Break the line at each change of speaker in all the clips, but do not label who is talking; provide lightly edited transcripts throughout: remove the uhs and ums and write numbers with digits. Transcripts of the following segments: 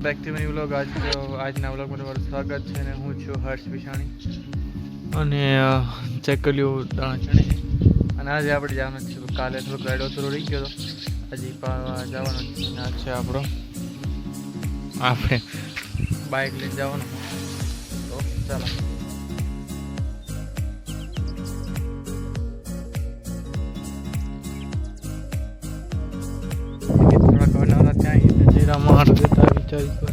Back to my vlog. આજના વ્લોગમાં તમારું સ્વાગત છે અને હું છું હર્ષ વિશાણી અને ચેક કર્યું દાણા ચણે અને આજે આપણે જવાનું છે. કાલે થોડોક રાઈડ ઓછો રહી ગયો હતો, હજી જવાનો છે આપણો. આપણે બાઇક લઈને જવાનું, તો ચાલો. જીરા માર દેતા વિચારી પર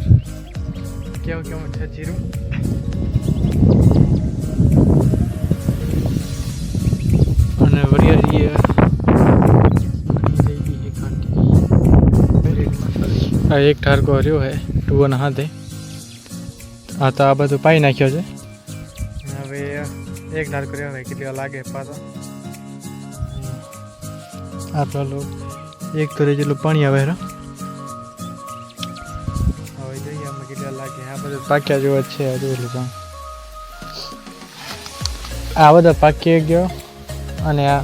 કેવું છે જીરું. અને વરિયાળી આ એક ઠારકો રહ્યો હે ટુવાના હાથે. આ તો આ બધું પાઈ નાખ્યો છે. હવે એક ઠારકો રહ્યો હોય કેટલી લાગે પાછો. આટલો એક તો જેટલું પાણી આવે રા. પાક્યા જેવો છે જોયેલું. આ બધા પાકી ગયો અને આ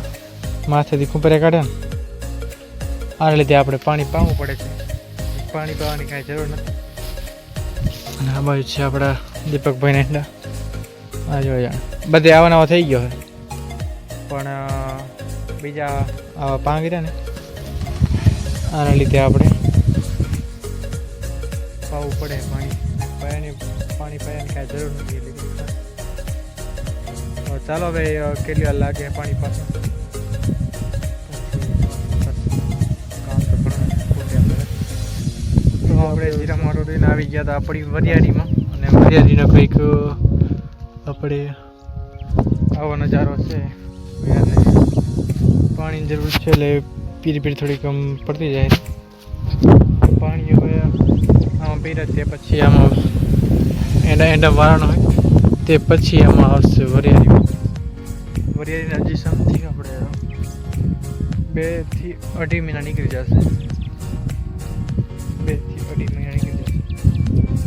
માથેથી કુંપરે કાઢે ને આના લીધે આપણે પાણી પાવું પડે છે. પાણી પાવાની કાંઈ જરૂર નથી. અને આ બાજુ છે આપણા દીપકભાઈને હેંડા. આ જો બધે આવા નવા થઈ ગયો છે, પણ બીજા આવા પાંગી રહ્યા ને આના લીધે આપણે પાવું પડે. પાણી પાયાની કાંઈ જરૂર નથી. ચાલો ભાઈ, કેટલી વાર લાગે પાણી પાછું તો આપણે જીરા મોટોડીને આવી ગયા હતા આપણી વરિયાળીમાં. અને વરિયાળીનો કંઈક આપણે આવો નજારો છે. પાણીની જરૂર છે એટલે પીરી થોડી કમ પડતી જાય. પાણી હવે આમાં પીરે તે પછી આમાં એંડા વાળાનો હોય તે પછી આમાં આવશે વરિયાળીના હજી સમથી આપણે 2 થી 2.5 મહિના નીકળી જશે. 2 થી 2.5 મહિના નીકળી જશે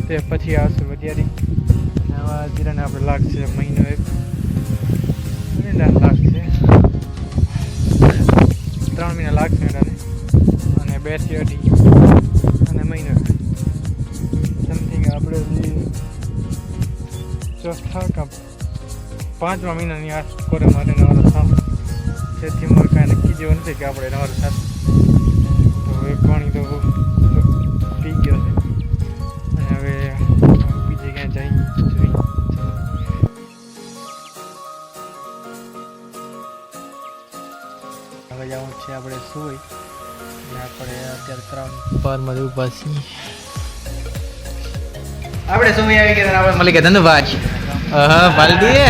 તે પછી આવશે વરિયાળી. આવા જીરાને આપણે લાગશે મહિનો એક લાગશે, 3 મહિના લાગશે એંડાને. અને 2 થી 2.5 અને મહિનો સમથિંગ આપણે ચોથા કે 5મા મહિનાની આ કોરે મારે નવાનો થાવ. તેથી મારે કાંઈ નક્કી જેવું નથી કે આપણે નવાનો થાવ. તો હવે પાણી તો પી ગયો છે અને હવે બીજે ક્યાં જઈ હવે જવાનું છે આપણે સુઈ. અને આપણે અત્યારે 3 બારમાં ઊભા છીએ. આપણે સમય આવી ગયા આપણે મળી ગયા ધન્યવાદ. પાલડી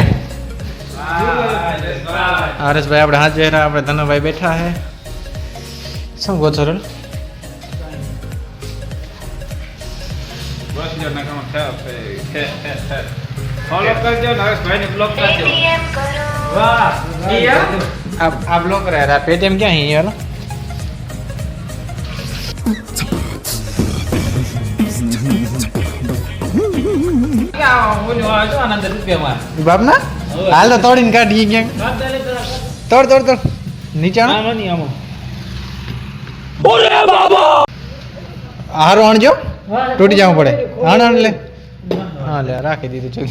હરેશભાઈ આપણે હાથ જોઈ આપણે ધનુભાઈ બેઠા હે. શું કહો છો? આ બ્લોક રહ્યા પેટીએમ ક્યાં યાર? બાપ ના હાલ તો તોડીને કાઢી ક્યાંક. તોડ નીચાણો હારું અણજો, તૂટી જવું પડે. આણ લે. હા લે રાખી દીધું છે.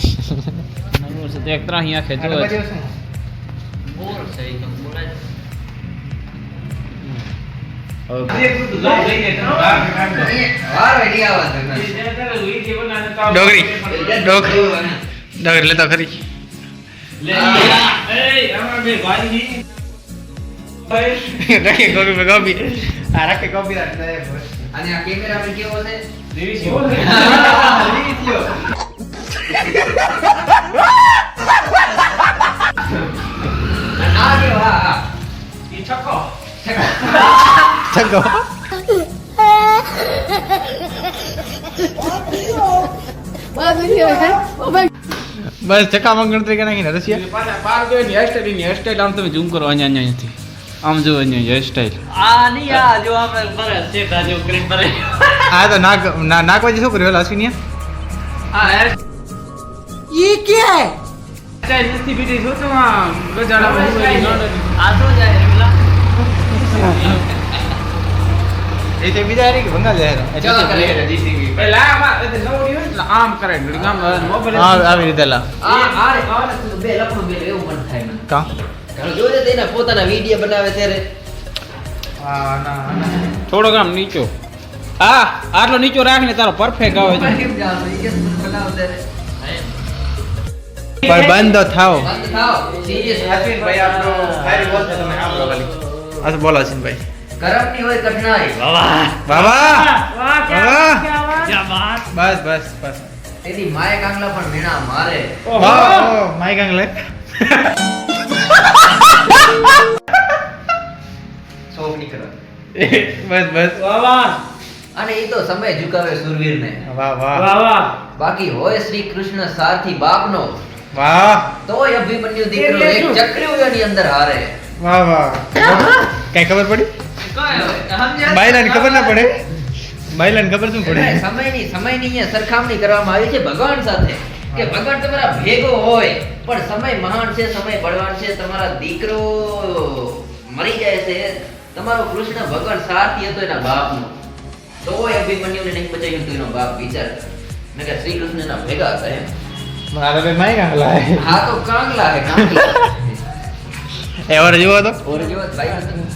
ડોગરી લેતો ખરી. રાખે ગોપી આ રાખે ગોપી અને આ કેમેરા પર કેવો છે? રિવિઝિયો. આ કે વાહ ઈ છક્કો બસ ચક્કામાં ગણતરી કરી નાખીને રસિયા
હેરસ્ટાઈલ આમ તમે ઝૂમ કરો અહીંયાથી આમ જો અહીંયા હેરસ્ટાઈલ
આ તો નાક વચ્ચે શું કર્યું અશ્વિની?
ये क्या है?
નથી બીટી શું તો ગજાડા
आ तो जाए रेगुलर
એ તે બીજા રે કે ભંગા જાય
चलो चले जीसीबी
પેલા આમાં એટલે નવડી હોય ને એટલે આમ કરે ઘડીક આમ મોબાઈલ
આવી રીતે લા
બે લપડું બે એવું મન થાય મને
કા
જોજે તેના પોતાના વિડીયો બનાવે ત્યારે
થોડોક આમ નીચો હા આટલો નીચો રાખીને તારો પરફેક્ટ આવે છે
કેમ જાવ છો? ઈ કે બનાવ ત્યારે
પણ બંધ થાવ
બંધ થાવ સિરિયસ
ભાઈ આપણો સારી બોલ છે તમે સાંભળો ખાલી આ તો બોલો ભાઈ
કરમની હોય કઠણાઈ
બાબા બસ બસ
તેની માય કાંગલા પણ મીણા મારે
માઈક આંગલે
શોખ નીકળો
બસ
અને ઈ તો સમય ઝુકાવે સુરવીરને
વાહ
બાકી હોય શ્રી કૃષ્ણ સારથી બાપનો
વાહ
તોય અભિમન્યુ દીકરો એક ચક્રવ્યૂહની અંદર હારે
વાહ કઈ ખબર પડી બાયલાની ખબર ના પડે બાયલાની ખબર શું પડે
સમયની અહીંયા સરખામણી કરવામાં આવી છે ભગવાન સાથે કે ભગવાન તમારા ભેગો હોય પણ સમય મહાન છે સમય બળવાન છે તમારા દીકરો મરી જાય છે તમારો કૃષ્ણ ભગવાન સારથી હતો એના બાપનો તોય અભિમન્યુને નહીં બચાવ્યું તો એનો બાપ વિચાર મેં કે શ્રી કૃષ્ણના ભેગા હતા એમ
મારા બે માઈક આંગલા
હા તો કાંગલા હે કાંગલા
એવર જેવો હતો
ઓર જેવો જ ભાઈ